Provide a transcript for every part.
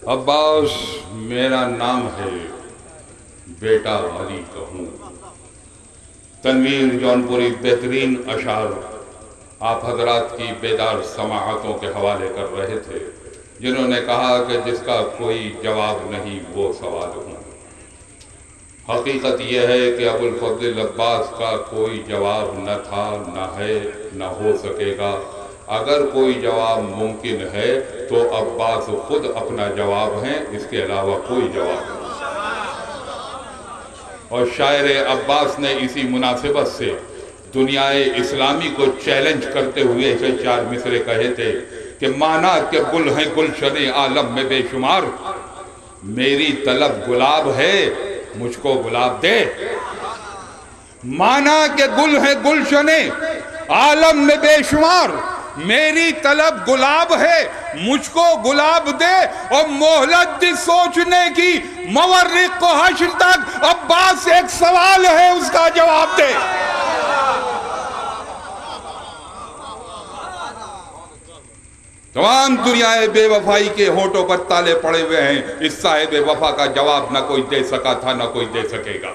عباس میرا نام ہے، بیٹا علی کہوں۔ تنویر جونپوری بہترین اشعار آپ حضرات کی بیدار سماعتوں کے حوالے کر رہے تھے، جنہوں نے کہا کہ جس کا کوئی جواب نہیں وہ سوال ہوں۔ حقیقت یہ ہے کہ ابو الفضل عباس کا کوئی جواب نہ تھا، نہ ہے، نہ ہو سکے گا۔ اگر کوئی جواب ممکن ہے تو عباس خود اپنا جواب ہیں، اس کے علاوہ کوئی جواب نہیں۔ اور شاعر عباس نے اسی مناسبت سے دنیا اسلامی کو چیلنج کرتے ہوئے اسے 4 مصرے کہے تھے کہ مانا کہ گل ہیں گلشن عالم میں بے شمار، میری طلب گلاب ہے مجھ کو گلاب دے۔ مانا کہ گل ہیں گلشن عالم میں بے شمار، میری طلب گلاب ہے مجھ کو گلاب دے، اور مہلت دی سوچنے کی مورخ کو حشر تک، عباس ایک سوال ہے اس کا جواب دے۔ تمام دنیائے بے وفائی کے ہونٹوں پر تالے پڑے ہوئے ہیں، اس صاحب وفا کا جواب نہ کوئی دے سکا تھا نہ کوئی دے سکے گا۔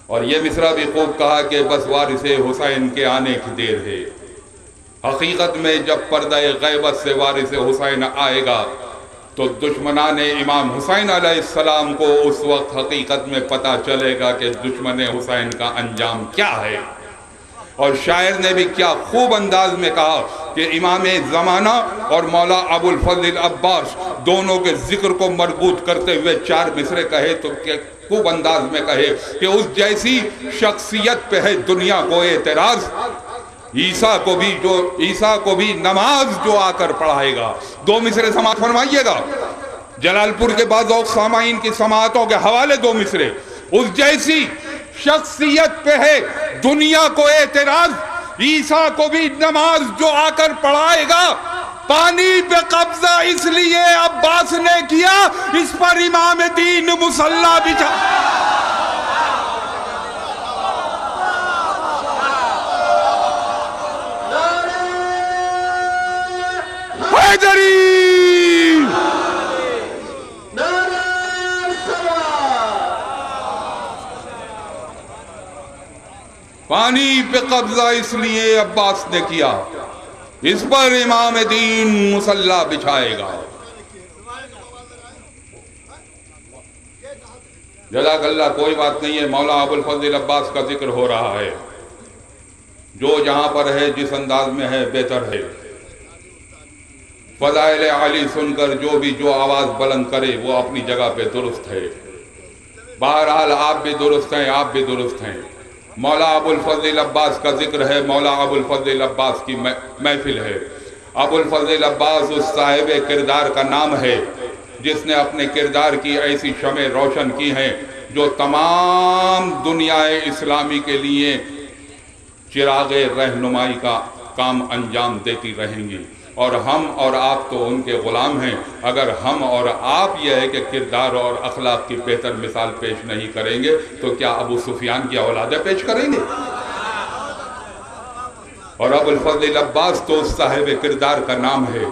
اور یہ مصرع بھی خوب کہا کہ بس وارث حسین کے آنے کی دیر ہے۔ حقیقت میں جب پردہ غیبت سے وارث حسین آئے گا تو دشمنان امام حسین علیہ السلام کو اس وقت حقیقت میں پتہ چلے گا کہ دشمن حسین کا انجام کیا ہے۔ اور شاعر نے بھی کیا خوب انداز میں کہا کہ امام زمانہ اور مولا ابو الفضل عباس دونوں کے ذکر کو مربوط کرتے ہوئے 4 مصرے کہے تو خوب انداز میں کہے کہ اس جیسی شخصیت پہ ہے دنیا کو اعتراض، عیسیٰ کو بھی نماز جو آ کر پڑھائے گا۔ 2 مصرے سماعت فرمائیے گا، جلال پور کے بعض سامعین کی سماعتوں کے حوالے 2 مصرے۔ اس جیسی شخصیت پہ ہے دنیا کو اعتراض، عیسیٰ کو بھی نماز جو آ کر پڑھائے گا، پانی پہ قبضہ اس لیے عباس نے کیا، اس پر امام دین مصلی بچھا۔ حیدری پانی پہ قبضہ اس لیے عباس نے کیا، اس پر امام دین مصلی بچھائے گا۔ جزاک اللہ، کوئی بات نہیں ہے، مولا ابو الفضل عباس کا ذکر ہو رہا ہے، جو جہاں پر ہے جس انداز میں ہے بہتر ہے۔ فضائل علی سن کر جو آواز بلند کرے وہ اپنی جگہ پہ درست ہے۔ بہرحال آپ بھی درست ہیں، آپ بھی درست ہیں۔ مولا ابو الفضل عباس کا ذکر ہے، مولا ابو الفضل عباس کی محفل ہے۔ ابو الفضل عباس اس صاحب کردار کا نام ہے جس نے اپنے کردار کی ایسی شمع روشن کی ہیں جو تمام دنیا اسلامی کے لیے چراغ رہنمائی کا کام انجام دیتی رہیں گی۔ اور ہم اور آپ تو ان کے غلام ہیں۔ اگر ہم اور آپ یہ ہے کہ کردار اور اخلاق کی بہتر مثال پیش نہیں کریں گے تو کیا ابو سفیان کی اولادیں پیش کریں گے؟ اور ابو الفضل عباس تو اس صاحب کردار کا نام ہے۔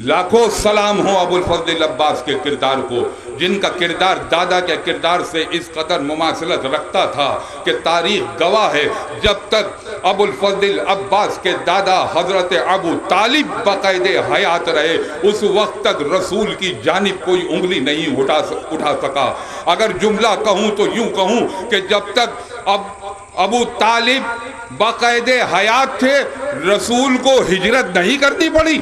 لاکھوں سلام ہوں ابو الفضل عباس کے کردار کو، جن کا کردار دادا کے کردار سے اس قدر مماثلت رکھتا تھا کہ تاریخ گواہ ہے جب تک ابو الفضل عباس کے دادا حضرت ابو طالب بقید حیات رہے اس وقت تک رسول کی جانب کوئی انگلی نہیں اٹھا سکا۔ اگر جملہ کہوں تو یوں کہوں کہ جب تک ابو طالب بقید حیات تھے رسول کو ہجرت نہیں کرنی پڑی۔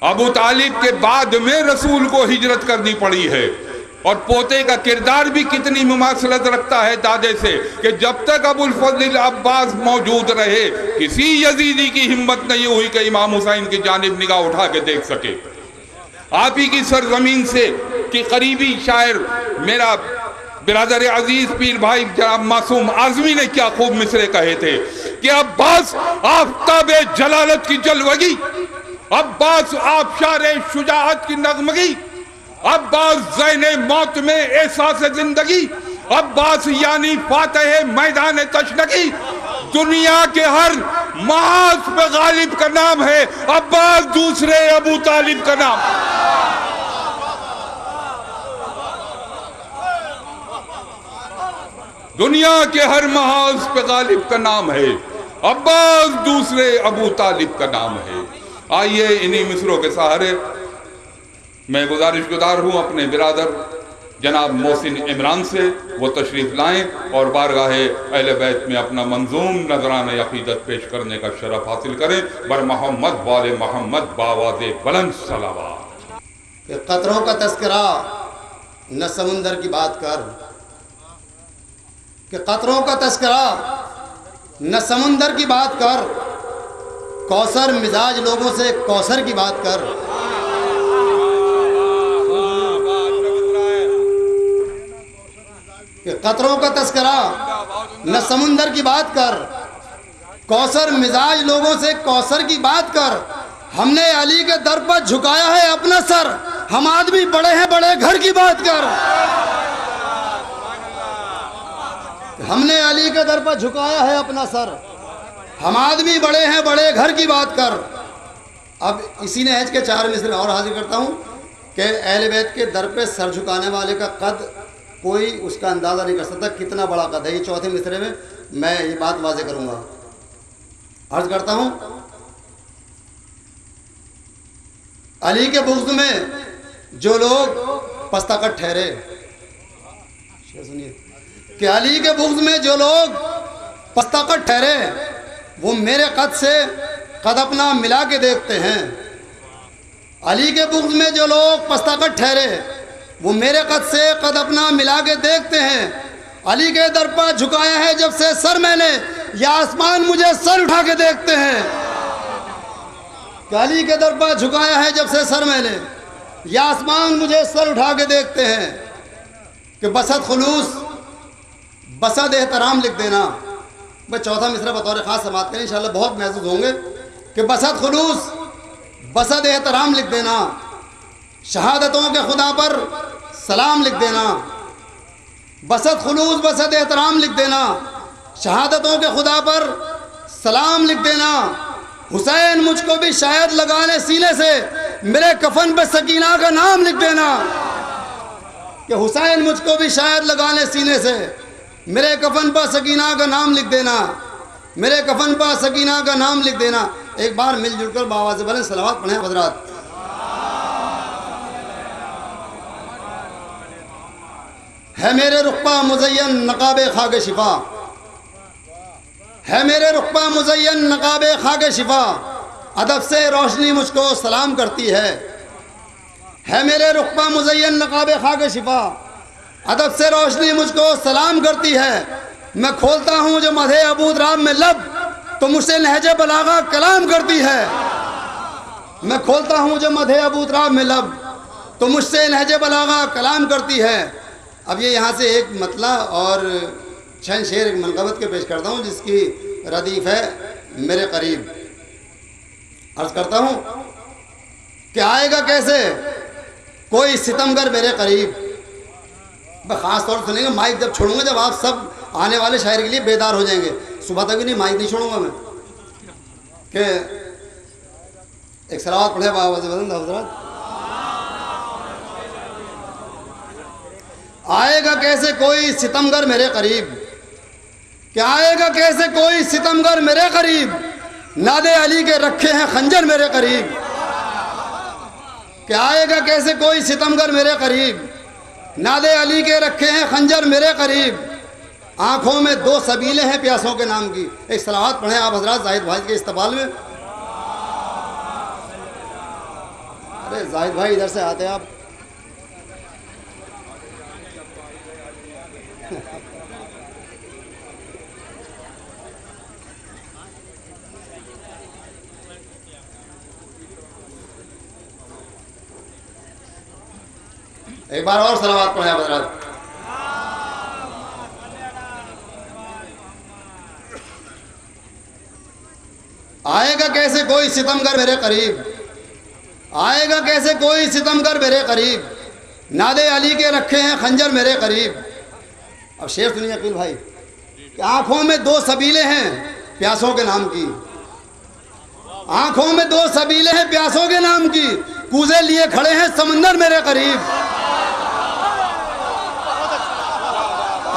ابو طالب کے بعد میں رسول کو ہجرت کرنی پڑی ہے۔ اور پوتے کا کردار بھی کتنی مماثلت رکھتا ہے دادے سے کہ جب تک ابو الفضل عباس موجود رہے کسی یزیدی کی ہمت نہیں ہوئی کہ امام حسین کی جانب نگاہ اٹھا کے دیکھ سکے۔ آپ ہی کی سرزمین سے کی قریبی شاعر میرا برادر عزیز پیر بھائی جناب معصوم اعظمی نے کیا خوب مصرے کہے تھے کہ عباس آفتاب جلالت کی جلوگی، عباس آبشار شجاعت کی نغمگی، عباس زین موت میں احساس زندگی، عباس یعنی فاتح میدان تشنگی، دنیا کے ہر معاذ پہ غالب کا نام ہے، عباس دوسرے ابو طالب کا نام ہے۔ دنیا کے ہر محاذ پہ غالب کا نام ہے، عباس دوسرے ابو طالب کا نام ہے۔ آئیے انہی مصروں کے سہارے میں گزارش گزار ہوں اپنے برادر جناب محسن عمران سے، وہ تشریف لائیں اور بارگاہ اہل بیت میں اپنا منظوم نذرانہ عقیدت پیش کرنے کا شرف حاصل کریں۔ بر محمد وال محمد باواز بلند صلوات۔ کہ قطروں کا تذکرہ نہ سمندر کی بات کر، کہ قطروں کا تذکرہ نہ سمندر کی بات کر، کوثر مزاج لوگوں سے کوثر کی بات کر۔ کہ قطروں کا تذکرہ نہ سمندر کی بات کر، کوثر مزاج لوگوں سے کوثر کی بات کر۔ ہم نے علی کے در پر جھکایا ہے اپنا سر، ہم آدمی بڑے ہیں بڑے گھر کی بات کر۔ ہم نے علی کے در پر جھکایا ہے اپنا سر، ہم آدمی بڑے ہیں بڑے گھر کی بات کر۔ اب اسی نہج کے 4 مصرے اور حاضر کرتا ہوں کہ اہل بیت کے در پہ سر جھکانے والے کا قد کوئی اس کا اندازہ نہیں کر سکتا کتنا بڑا قد ہے۔ یہ 4تھے مصرے میں یہ بات واضح کروں گا۔ عرض کرتا ہوں، علی کے بغض میں جو لوگ پستاکٹ ٹھہرے، سنیے، کہ علی کے بغض میں جو لوگ پستاکٹ ٹھہرے وہ میرے قد سے قد اپنا ملا کے دیکھتے ہیں۔ علی کے بغض میں جو لوگ پستاکٹ ٹھہرے وہ میرے قد سے قد اپنا ملا کے دیکھتے ہیں۔ علی کے در پر جھکایا ہے جب سے سر میں نے، یا آسمان مجھے سر اٹھا کے دیکھتے ہیں۔ کہ علی کے در پر جھکایا ہے جب سے سر میں نے، یا آسمان مجھے سر اٹھا کے دیکھتے ہیں۔ کہ بسط خلوص بسط احترام لکھ دینا۔ میں 4تھا مصرع بطور خاص سماعت کریں، انشاءاللہ بہت محظوظ ہوں گے۔ کہ بسط خلوص بسط احترام لکھ دینا، شہادتوں کے خدا پر سلام لکھ دینا۔ بسط خلوص بسط احترام لکھ دینا، شہادتوں کے خدا پر سلام لکھ دینا۔ حسین مجھ کو بھی شاید لگا لے سینے سے، میرے کفن پہ سکینہ کا نام لکھ دینا۔ کہ حسین مجھ کو بھی شاید لگا لے سینے سے، میرے کفن پر سکینہ کا نام لکھ دینا، میرے کفن پر سکینہ کا نام لکھ دینا۔ ایک بار مل جل کر باواز بلند صلوات پڑھیں حضرات۔ ہے میرے رخ مزین نقاب خاک شفا، ہے میرے رخ مزین نقاب خاک شفا، ادب سے روشنی مجھ کو سلام کرتی ہے میرے رخ مزین نقاب خاک شفا، ادب سے روشنی مجھ کو سلام کرتی ہے۔ میں کھولتا ہوں جو مدح ابو طالب میں لب، تو مجھ سے نہج بلاغہ کلام کرتی ہے۔ میں کھولتا ہوں جو مدح ابو طالب میں لب، تو مجھ سے نہج بلاغہ کلام کرتی ہے۔ اب یہ یہاں سے ایک مطلع اور چند شعر ایک منقبت کے پیش کرتا ہوں جس کی ردیف ہے میرے قریب۔ عرض کرتا ہوں کہ آئے گا کیسے کوئی ستمگر میرے قریب۔ میں خاص طور سے سنیں گے، مائک جب چھوڑوں گا، جب آپ سب آنے والے شاعر کے لیے بیدار ہو جائیں گے، صبح تک بھی نہیں مائک نہیں چھوڑوں گا میں۔ کہ ایک صلوات پڑھے باواز بلند حضرات۔ آئے گا کیسے کوئی ستمگر میرے قریب، کہ آئے گا کیسے کوئی ستمگر میرے قریب، ناد علی کے رکھے ہیں خنجر میرے قریب۔ کہ آئے گا کیسے کوئی ستمگر میرے قریب، ناد علی کے رکھے ہیں خنجر میرے قریب، آنکھوں میں 2 سبیلیں ہیں پیاسوں کے نام کی۔ ایک صلوات پڑھیں آپ حضرات زاہد بھائی کے استقبال میں۔ ارے زاہد بھائی ادھر سے آتے آپ۔ ایک بار اور صلوات پڑھیں آپ حضرات۔ آئے گا کیسے کوئی ستمگر میرے قریب، آئے گا کیسے کوئی ستمگر میرے قریب، ناد علی کے رکھے ہیں خنجر میرے قریب۔ اب شعر سنیے عقیل بھائی، کہ آنکھوں میں 2 سبیلیں ہیں پیاسوں کے نام کی، آنکھوں میں دو سبیلے ہیں پیاسوں کے نام کی، کوزے لیے کھڑے ہیں سمندر میرے قریب۔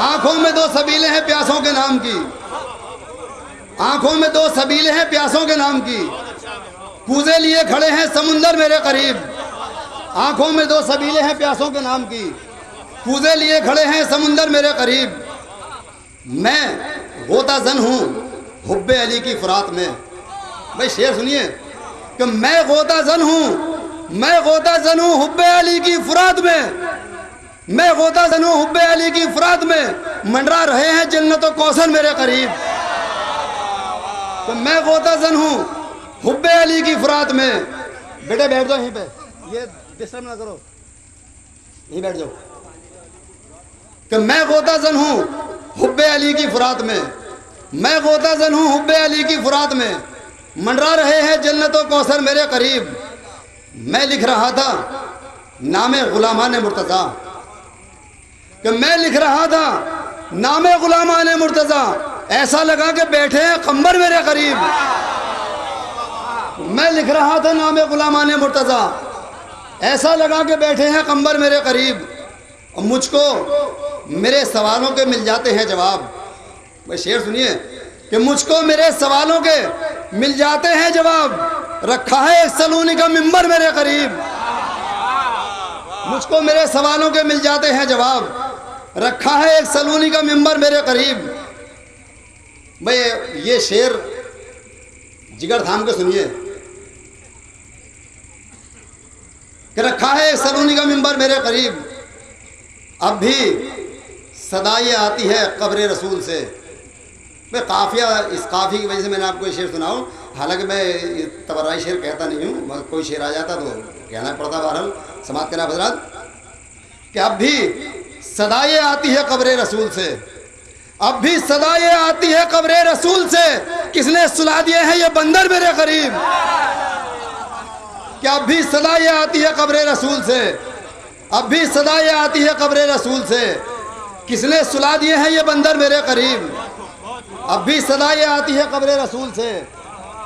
آنکھوں میں دو سبیلے ہیں پیاسوں کے نام کی، آنکھوں میں دو سبیلے ہیں پیاسوں کے نام کی، کوزے لیے کھڑے ہیں سمندر میرے قریب۔ آنکھوں میں دو سبیلے ہیں پیاسوں کے نام کی، کوزے لیے کھڑے ہیں سمندر میرے قریب۔ میں غوطہ زن ہوں حب علی کی فرات میں۔ بھائی شعر سنیے کہ میں غوطہ زن ہوں، میں غوطہ زن ہوں حب علی کی فرات میں، میں غوطہ زن ہوں حب علی کی فرات میں، منڈرا رہے ہیں جنت و کوثر میرے قریب۔ تو میں غوطہ زن ہوں حب علی کی فرات میں۔ بیٹے بیٹھ جاؤ یہیں پہ، یہ ڈسٹرب نہ کرو، یہیں بیٹھ جاؤ۔ کہ میں غوطہ زن ہوں حب علی کی فرات میں، میں غوطہ زن ہوں حب علی کی فرات میں، منڈرا رہے ہیں جنت و کوثر میرے قریب۔ میں لکھ رہا تھا نام غلامان مرتضیٰ، کہ میں لکھ رہا تھا نام غلامان مرتضیٰ، ایسا لگا کہ بیٹھے ہیں قمر میرے قریب۔ میں لکھ رہا تھا نام غلامان مرتضیٰ، ایسا لگا کہ بیٹھے ہیں قمر میرے قریب۔ اور مجھ کو میرے سوالوں کے مل جاتے ہیں جواب۔ بھائی شعر سنیے کہ مجھ کو میرے سوالوں کے مل جاتے ہیں جواب، رکھا ہے ایک سلونی کا ممبر میرے قریب۔ مجھ کو میرے سوالوں کے مل جاتے ہیں جواب، رکھا ہے ایک سلونی کا ممبر میرے قریب۔ بھائی یہ شعر جگر تھام کے سنیے کہ رکھا ہے ایک سلونی کا ممبر میرے قریب، اب بھی صدا یہ آتی ہے قبر رسول سے۔ میں قافیہ، اس قافی کی وجہ سے میں نے آپ کو یہ شعر سناؤں، حالانکہ میں تبرعی شعر کہتا نہیں ہوں، کوئی شعر آ جاتا تو کہنا پڑتا، بہرحال سماعت کرنا حضرات، کہ اب بھی صدا یہ آتی ہے قبر رسول سے، اب بھی صدا یہ آتی ہے قبر رسول سے، کس نے سلا دیے ہیں یہ بندر میرے قریب۔ کہ اب بھی صدا یہ آتی ہے قبر رسول سے، اب بھی صدا یہ آتی ہے قبر رسول سے، کس نے سلا دیے ہیں یہ بندر میرے قریب۔ اب بھی صدا یہ آتی ہے قبر رسول سے،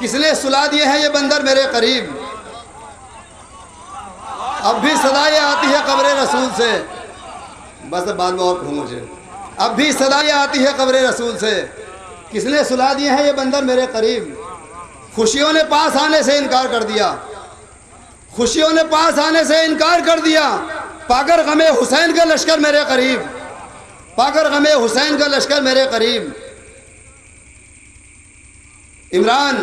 کس نے سلا دیے ہیں یہ بندر میرے قریب۔ اب بھی صدا یہ آتی ہے قبر رسول سے، بس بعد میں اور پڑھوں مجھے۔ اب بھی صدا یہ آتی ہے قبر رسول سے، کس نے سلا دیے ہیں یہ بندر میرے قریب۔ خوشیوں نے پاس آنے سے انکار کر دیا، خوشیوں نے پاس آنے سے انکار کر دیا، پا کر غم حسین کا لشکر میرے قریب، پا کر غم حسین کا لشکر میرے قریب۔ عمران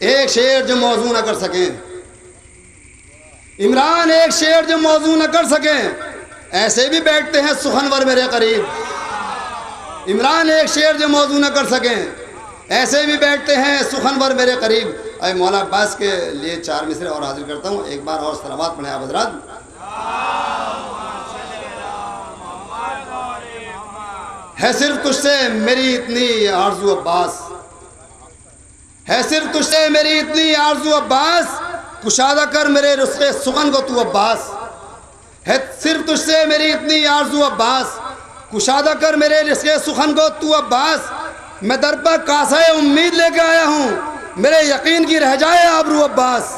ایک شعر جو موضوع نہ کر سکیں، عمران ایک شعر جو موضوع نہ کر سکیں، ایسے بھی بیٹھتے ہیں سخنور میرے قریب۔ عمران ایک شعر جو موضوع نہ کر سکیں، ایسے بھی بیٹھتے ہیں سخنور میرے قریب۔ اے مولا عباس کے لیے 4 مصرے اور حاضر کرتا ہوں، ایک بار اور صلوات پڑھیں آپ حضرات۔ ہے صرف تجھ سے میری اتنی آرزو عباس، ہے صرف تجھ سے میری اتنی آرزو عباس، کشادہ کر میرے رزق سخن کو تو عباس۔ ہے صرف تجھ سے میری اتنی آرزو عباس، کشادہ کر میرے رزق سخن کو تو عباس۔ میں در پر کاسہ امید لے کے آیا ہوں، میرے یقین کی رہ جائے آبرو عباس۔